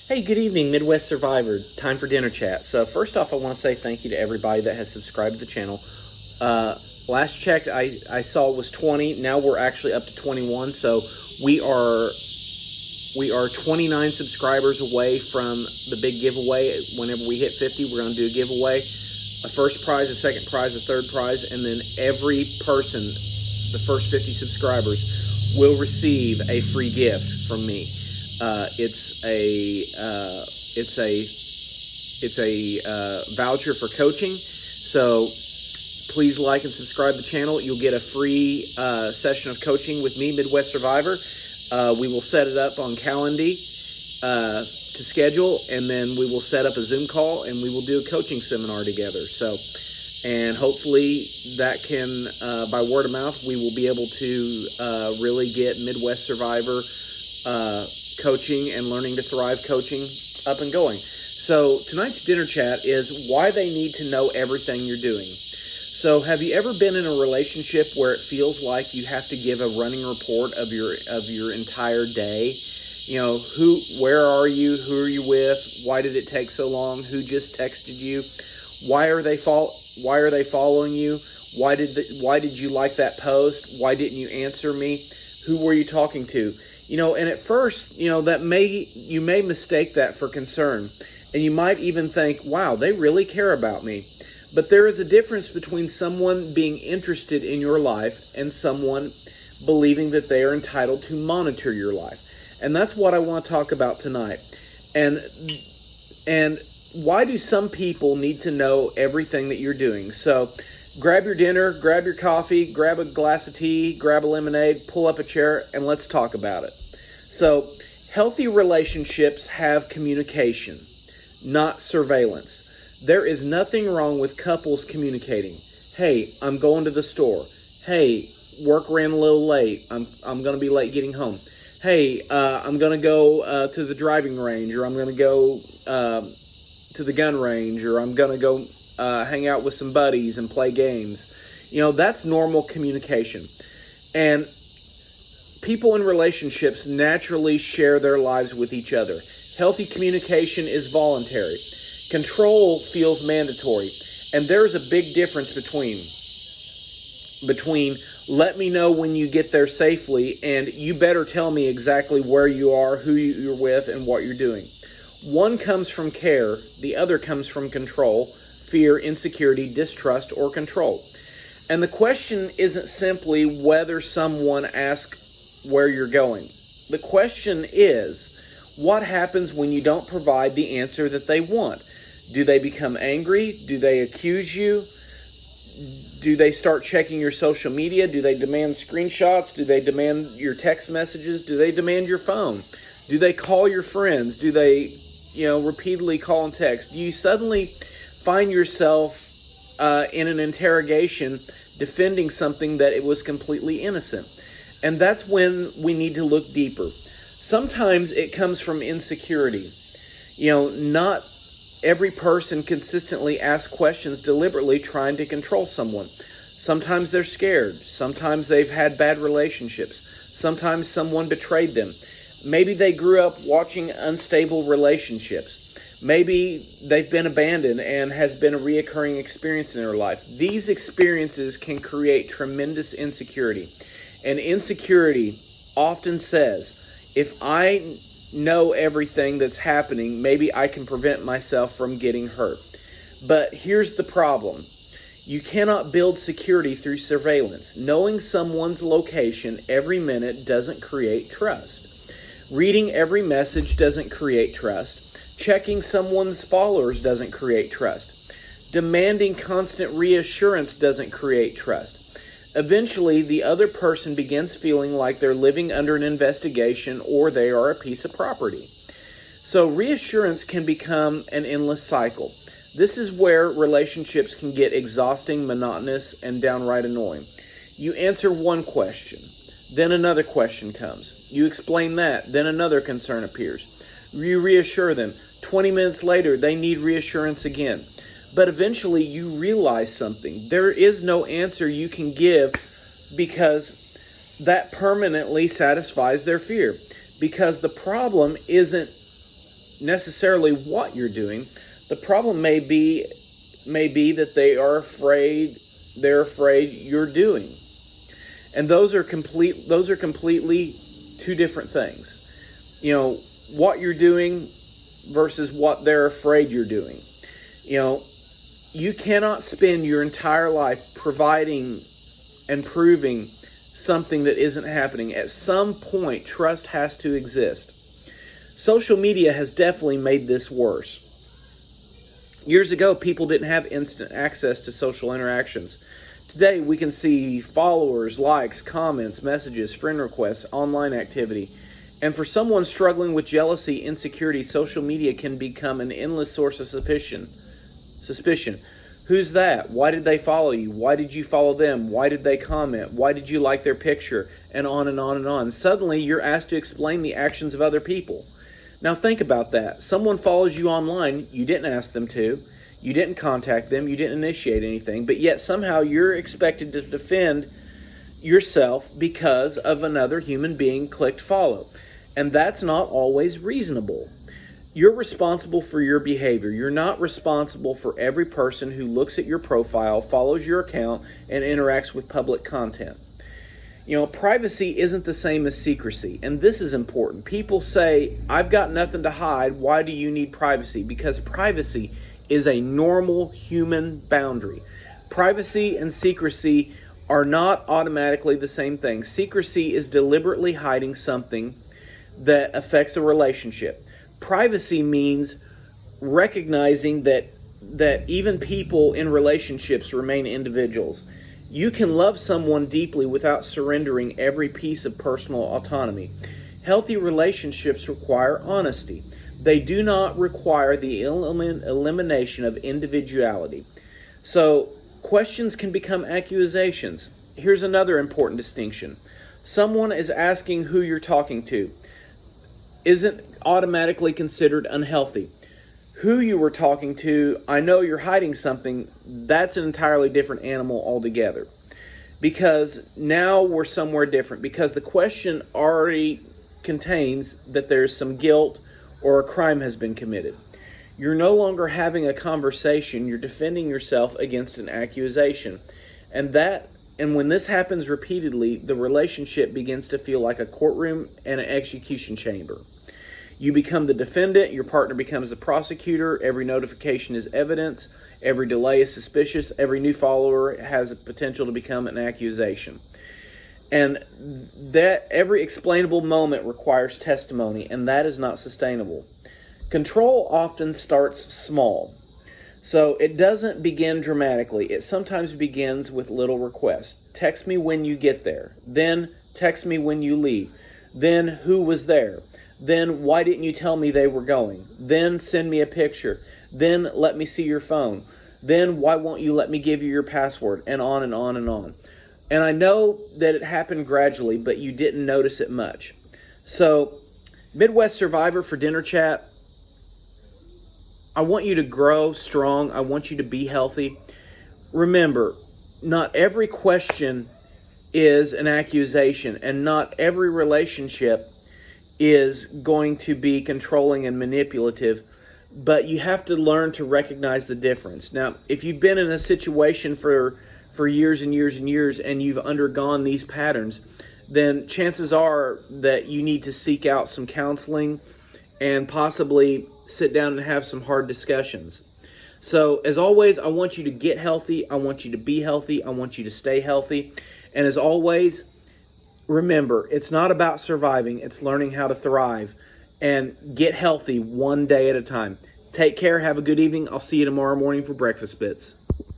Hey, good evening, Midwest Survivor. Time for dinner chat. So, first off, I want to say thank you to everybody that has subscribed to the channel. Uh, Last check I saw was 20. Now we're actually up to 21. So we are 29 subscribers away from the big giveaway. Whenever we hit 50, we're going to do a giveaway. A first prize, a second prize, a third prize, and then every person, the first 50 subscribers, will receive a free gift from me. It's a voucher for coaching. So please like and subscribe to the channel. You'll get a free session of coaching with me, Midwest Survivor. We will set it up on Calendly to schedule, and then we will set up a Zoom call, and we will do a coaching seminar together. So, and hopefully that can, by word of mouth, we will be able to really get Midwest Survivor coaching and Learning to Thrive coaching up and going. So tonight's dinner chat is why they need to know everything you're doing. So have you ever been in a relationship where it feels like you have to give a running report of your entire day? You know, where are you? Who are you with? Why did it take so long? Who just texted you? Why are they following you? Why did you like that post? Why didn't you answer me? Who were you talking to? You know, and at first, you know, you may mistake that for concern. And you might even think, wow, they really care about me. But there is a difference between someone being interested in your life and someone believing that they are entitled to monitor your life. And that's what I want to talk about tonight. And why do some people need to know everything that you're doing? So grab your dinner, grab your coffee, grab a glass of tea, grab a lemonade, pull up a chair, and let's talk about it. So healthy relationships have communication, not surveillance. There is nothing wrong with couples communicating. Hey, I'm going to the store. Hey, work ran a little late. I'm going to be late getting home. Hey, I'm going to go to the driving range, or I'm going to go to the gun range, or I'm going to go hang out with some buddies and play games. You know, that's normal communication. And people in relationships naturally share their lives with each other. Healthy communication is voluntary. Control feels mandatory. And there's a big difference between let me know when you get there safely and you better tell me exactly where you are, who you're with, and what you're doing. One comes from care, the other comes from control, fear, insecurity, distrust, or control. And the question isn't simply whether someone asks where you're going. The question is, what happens when you don't provide the answer that they want? Do they become angry? Do they accuse you? Do they start checking your social media? Do they demand screenshots? Do they demand your text messages? Do they demand your phone? Do they call your friends? Do they, repeatedly call and text? Do you suddenly find yourself in an interrogation defending something that it was completely innocent? And that's when we need to look deeper. Sometimes it comes from insecurity. Not every person consistently asks questions deliberately trying to control someone. Sometimes they're scared. Sometimes they've had bad relationships. Sometimes someone betrayed them. Maybe they grew up watching unstable relationships. Maybe they've been abandoned and has been a reoccurring experience in their life. These experiences can create tremendous insecurity. And insecurity often says, if I know everything that's happening, maybe I can prevent myself from getting hurt. But here's the problem. You cannot build security through surveillance. Knowing someone's location every minute doesn't create trust. Reading every message doesn't create trust. Checking someone's followers doesn't create trust. Demanding constant reassurance doesn't create trust. Eventually, the other person begins feeling like they're living under an investigation or they are a piece of property. So reassurance can become an endless cycle. This is where relationships can get exhausting, monotonous, and downright annoying. You answer one question, then another question comes. You explain that, then another concern appears. You reassure them. 20 minutes later, they need reassurance again. But eventually you realize something. There is no answer you can give because that permanently satisfies their fear. Because the problem isn't necessarily what you're doing. The problem may be that they're afraid you're doing. And those are completely two different things. You know, what you're doing versus what they're afraid you're doing. You know, you cannot spend your entire life providing and proving something that isn't happening. At some point, trust has to exist. Social media has definitely made this worse. Years ago, people didn't have instant access to social interactions. Today, we can see followers, likes, comments, messages, friend requests, online activity. And for someone struggling with jealousy, insecurity, social media can become an endless source of suspicion. Who's that? Why did they follow you? Why did you follow them? Why did they comment? Why did you like their picture? And on and on and on. Suddenly, you're asked to explain the actions of other people. Now think about that. Someone follows you online, you didn't ask them to, you didn't contact them, you didn't initiate anything, but yet somehow you're expected to defend yourself because of another human being clicked follow. And that's not always reasonable. You're responsible for your behavior. You're not responsible for every person who looks at your profile, follows your account, and interacts with public content. You know, privacy isn't the same as secrecy, and this is important. People say, I've got nothing to hide, why do you need privacy? Because privacy is a normal human boundary. Privacy and secrecy are not automatically the same thing. Secrecy is deliberately hiding something that affects a relationship. Privacy means recognizing that even people in relationships remain individuals. You can love someone deeply without surrendering every piece of personal autonomy. Healthy relationships require honesty. They do not require the elimination of individuality. So, questions can become accusations. Here's another important distinction. Someone is asking who you're talking to isn't automatically considered unhealthy. Who you were talking to, I know you're hiding something, that's an entirely different animal altogether. Because now we're somewhere different. Because the question already contains that there's some guilt or a crime has been committed. You're no longer having a conversation, you're defending yourself against an accusation. And when this happens repeatedly, the relationship begins to feel like a courtroom and an execution chamber. You become the defendant, your partner becomes the prosecutor, every notification is evidence, every delay is suspicious, every new follower has a potential to become an accusation. And that every explainable moment requires testimony, and that is not sustainable. Control often starts small. So it doesn't begin dramatically. It sometimes begins with little requests. Text me when you get there. Then text me when you leave. Then who was there? Then why didn't you tell me they were going? Then send me a picture. Then let me see your phone. Then why won't you let me give you your password? And on and on and on. And I know that it happened gradually, but you didn't notice it much. So, Midwest Survivor for Dinner Chat, I want you to grow strong. I want you to be healthy. Remember, not every question is an accusation, and not every relationship is going to be controlling and manipulative, but you have to learn to recognize the difference. Now, if you've been in a situation for years and years and years and you've undergone these patterns, then chances are that you need to seek out some counseling and possibly sit down and have some hard discussions. So, as always, I want you to get healthy. I want you to be healthy. I want you to stay healthy. And as always, remember, it's not about surviving. It's learning how to thrive and get healthy one day at a time. Take care. Have a good evening. I'll see you tomorrow morning for Breakfast Bits.